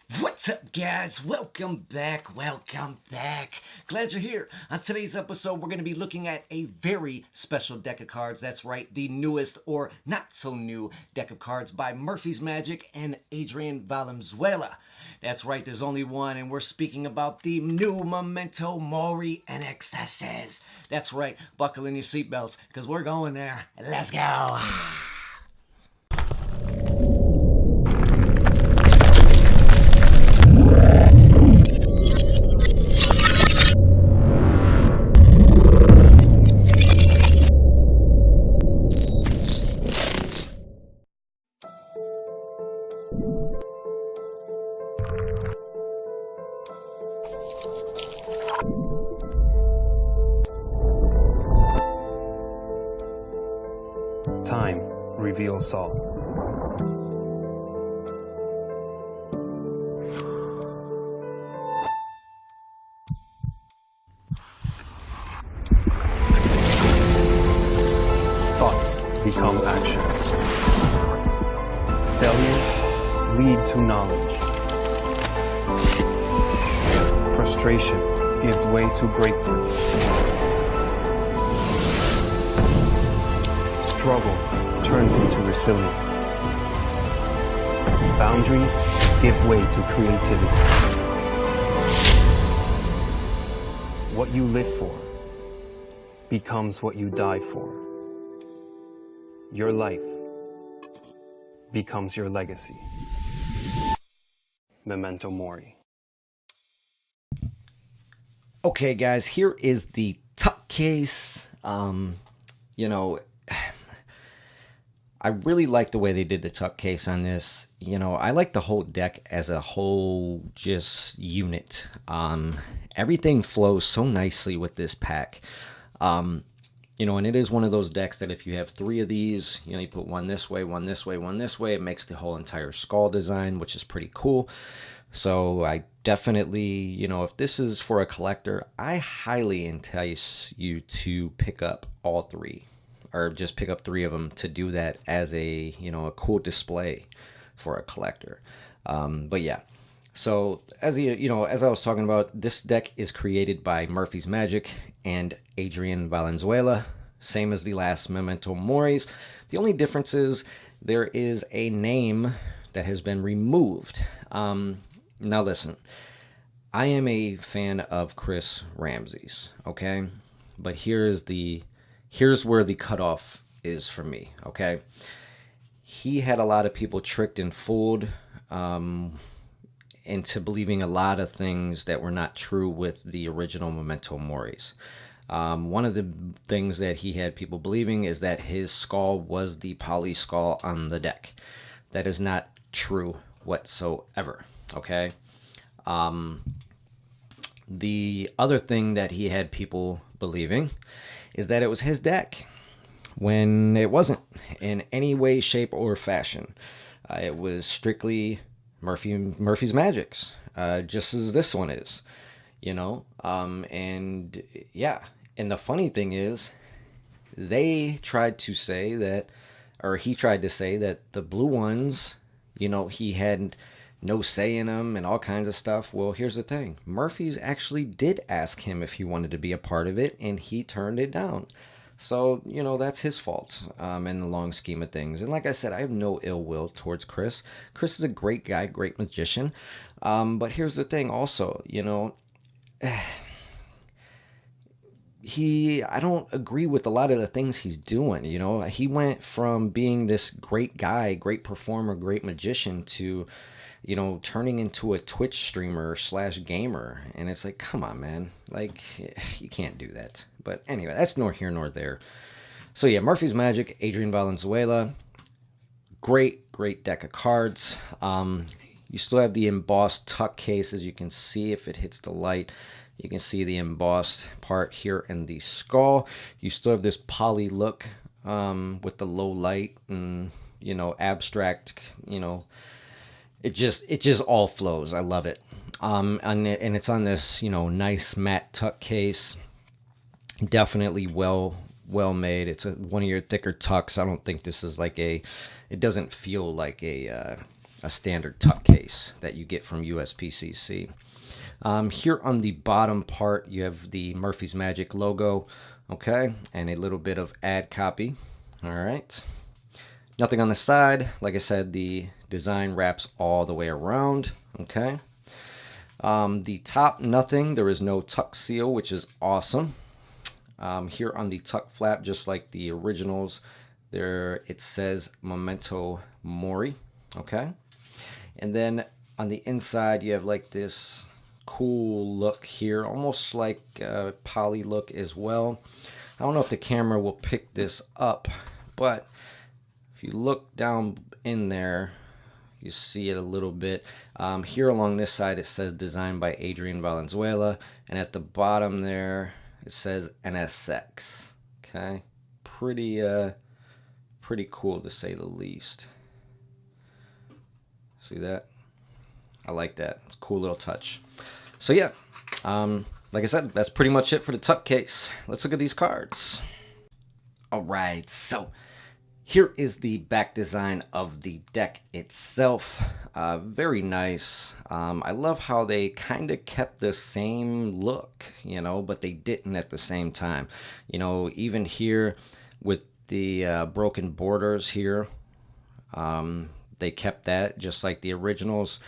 What's up, guys? Welcome back. Glad you're here. On today's episode, we're going to be looking at a very special deck of cards. That's right, the newest or not so new deck of cards by Murphy's Magic and Adrian Valenzuela. That's right, there's only one, and we're speaking about the new Memento Mori NXSs. That's right, buckle in your seatbelts, because we're going there. Let's go. Time reveals all. Thoughts become action. Failures lead to knowledge. Frustration gives way to breakthrough. Struggle turns into resilience. Boundaries give way to creativity. What you live for becomes what you die for. Your life becomes your legacy. Memento Mori. Okay, guys, here is the tuck case. I really like the way they did the tuck case on this. I like the whole deck as a whole just unit. Everything flows so nicely with this pack. And it is one of those decks that if you have three of these, you put one this way, one this way, one this way, it makes the whole entire skull design, which is pretty cool. So I definitely, if this is for a collector, I highly entice you to pick up all three, or just pick up three of them to do that as a a cool display for a collector. But yeah, so as as I was talking about, this deck is created by Murphy's Magic and Adrian Valenzuela, same as the last Memento Moris. The only difference is there is a name that has been removed. Now listen, I am a fan of Chris Ramsey's, okay? But here's where the cutoff is for me, okay? He had a lot of people tricked and fooled into believing a lot of things that were not true with the original Memento Moris. One of the things that he had people believing is that his skull was the poly skull on the deck. That is not true whatsoever, okay? The other thing that he had people believing is that it was his deck, when it wasn't in any way, shape, or fashion. It was strictly Murphy's Magic's, just as this one is, and yeah. And the funny thing is, they tried to say that, or he tried to say that the blue ones, he had no say in them and all kinds of stuff. Well, here's the thing. Murphy's actually did ask him if he wanted to be a part of it, and he turned it down. So, that's his fault in the long scheme of things. And like I said, I have no ill will towards Chris. Chris is a great guy, great magician. But here's the thing also, I don't agree with a lot of the things he's doing. He went from being this great guy, great performer, great magician to turning into a Twitch streamer / gamer. And it's like, come on, man. Like, you can't do that. But anyway, that's nor here nor there. So yeah, Murphy's Magic, Adrian Valenzuela. Great deck of cards. You still have the embossed tuck case, as you can see if it hits the light. You can see the embossed part here in the skull. You still have this poly look with the low light and, abstract, It just all flows. I love it. And it's on this, nice matte tuck case. Definitely well made. It's one of your thicker tucks. I don't think this is like it doesn't feel like a a standard tuck case that you get from USPCC. Here on the bottom part, you have the Murphy's Magic logo, okay, and a little bit of ad copy. All right. Nothing on the side. Like I said, the design wraps all the way around, okay. The top, nothing. There is no tuck seal, which is awesome. Here on the tuck flap, just like the originals, there it says Memento Mori, okay. And then on the inside, you have like this cool look here, almost like a poly look as well. I don't know if the camera will pick this up, but if you look down in there, you see it a little bit. Here along this side, it says designed by Adrian Valenzuela, and at the bottom there, it says NSX. Okay, pretty cool to say the least. See that? I like that. It's a cool little touch. So yeah, like I said, that's pretty much it for the tuck case. Let's look at these cards. All right, so here is the back design of the deck itself. Very nice. I love how they kind of kept the same look, you know, but they didn't at the same time. You know, even here with the broken borders here, they kept that just like the originals.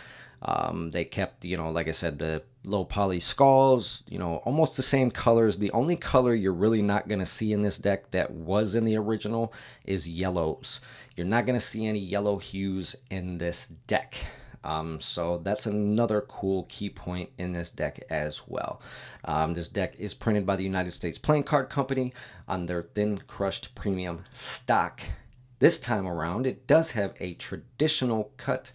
They kept, you know, like I said, the low poly skulls, you know, almost the same colors. The only color you're really not going to see in this deck that was in the original is yellows. You're not going to see any yellow hues in this deck. So that's another cool key point in this deck as well. This deck is printed by the United States Playing Card Company on their thin crushed premium stock. This time around, it does have a traditional cut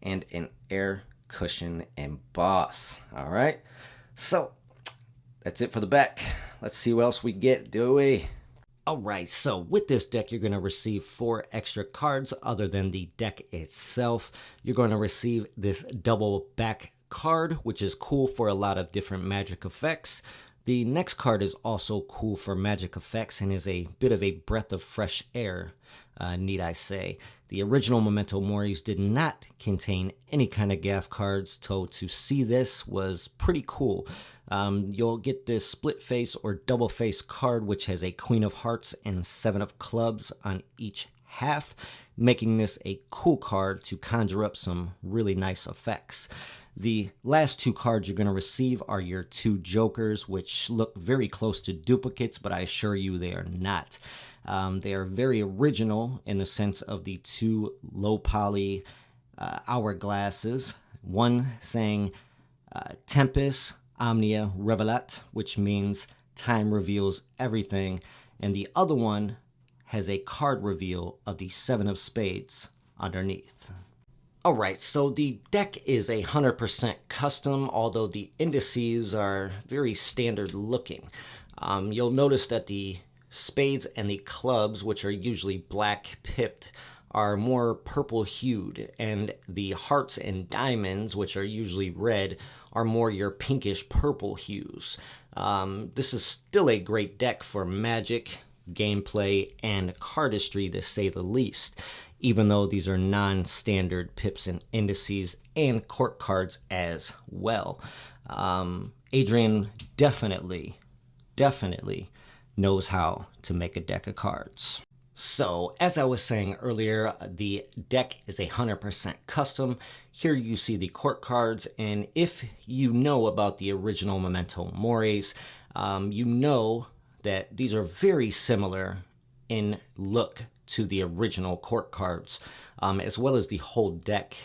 and an air cushion emboss. All right, so that's it for the back. Let's see what else we get, do we? All right, so with this deck, you're going to receive 4 extra cards other than the deck itself. You're going to receive this double back card, which is cool for a lot of different magic effects. The next card is also cool for magic effects and is a bit of a breath of fresh air, need I say. The original Memento Moris did not contain any kind of gaff cards, so to see this was pretty cool. You'll get this split face or double face card, which has a Queen of Hearts and 7 of Clubs on each half, making this a cool card to conjure up some really nice effects. The last 2 cards you're going to receive are your 2 jokers, which look very close to duplicates, but I assure you they are not. They are very original in the sense of the 2 low poly hourglasses. One saying Tempus Omnia Revelat, which means time reveals everything. And the other one has a card reveal of the 7 of Spades underneath. Alright, so the deck is 100% custom, although the indices are very standard looking. You'll notice that the spades and the clubs, which are usually black pipped, are more purple hued, and the hearts and diamonds, which are usually red, are more your pinkish purple hues. This is still a great deck for magic, gameplay, and cardistry, to say the least, even though these are non-standard pips and indices and court cards as well. Adrian definitely knows how to make a deck of cards. So, as I was saying earlier, the deck is 100% custom. Here you see the court cards, and if you know about the original Memento Moris, you know that these are very similar in look to the original court cards, as well as the whole deck.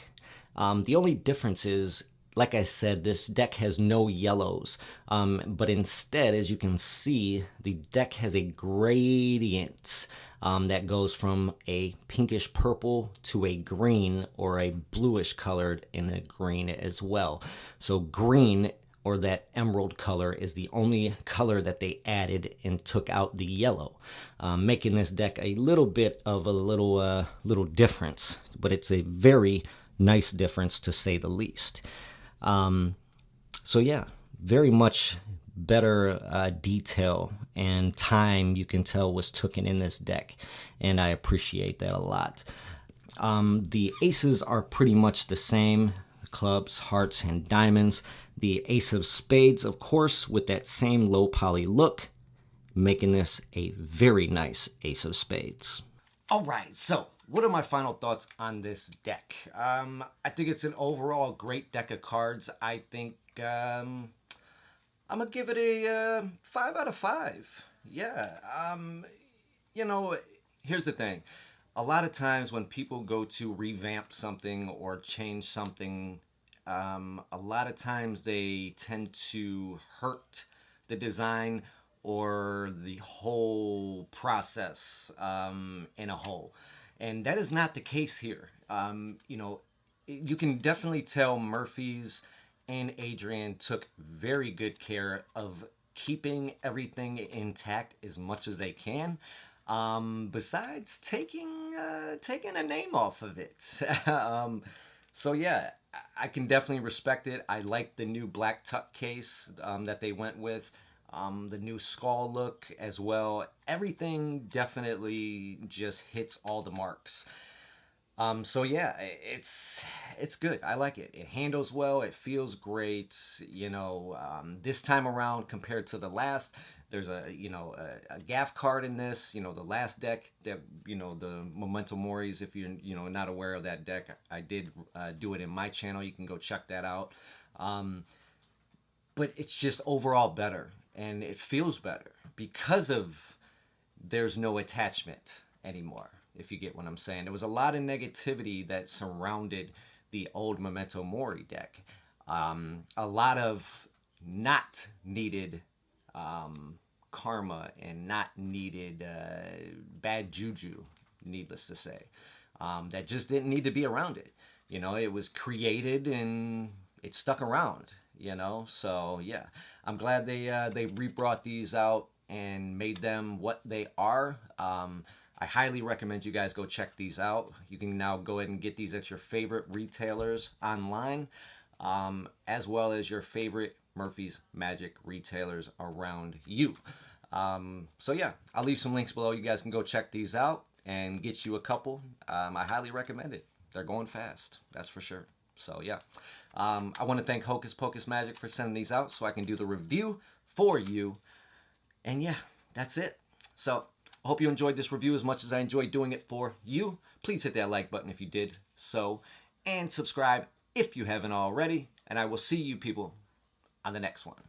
The only difference is, like I said, this deck has no yellows, but instead, as you can see, the deck has a gradient that goes from a pinkish purple to a green or a bluish colored in a green as well. So green, or that emerald color, is the only color that they added and took out the yellow, making this deck a little bit of a little difference, but it's a very nice difference to say the least. So yeah, very much better detail and time, you can tell, was taken in this deck, and I appreciate that a lot. The aces are pretty much the same: clubs, hearts, and diamonds. The ace of spades, of course, with that same low poly look, making this a very nice ace of spades. All right, so what are my final thoughts on this deck? I think it's an overall great deck of cards. I think I'm gonna give it a 5 out of 5. Yeah. You know, here's the thing. A lot of times when people go to revamp something or change something, a lot of times they tend to hurt the design or the whole process in a whole. And that is not the case here. You know, you can definitely tell Murphy's and Adrian took very good care of keeping everything intact as much as they can. Besides taking a name off of it. So yeah, I can definitely respect it. I like the new black tuck case that they went with. The new skull look as well. Everything definitely just hits all the marks. So yeah, it's good. I like it. It handles well. It feels great. You know, this time around compared to the last, there's a gaff card in this. You know, the last deck that the Memento Moris. If you're not aware of that deck, I did do it in my channel. You can go check that out. But it's just overall better, and it feels better because of there's no attachment anymore, if you get what I'm saying. There was a lot of negativity that surrounded the old Memento Mori deck. A lot of not needed karma and not needed bad juju, needless to say, that just didn't need to be around it. You know, it was created and it stuck around. You know, so yeah, I'm glad they re-brought these out and made them what they are. I highly recommend you guys go check these out. You can now go ahead and get these at your favorite retailers online, as well as your favorite Murphy's Magic retailers around you. So yeah, I'll leave some links below. You guys can go check these out and get you a couple. I highly recommend it. They're going fast, that's for sure. So yeah, I want to thank Hocus Pocus Magic for sending these out so I can do the review for you. And yeah, that's it. So I hope you enjoyed this review as much as I enjoyed doing it for you. Please hit that like button if you did so, and subscribe if you haven't already. And I will see you people on the next one.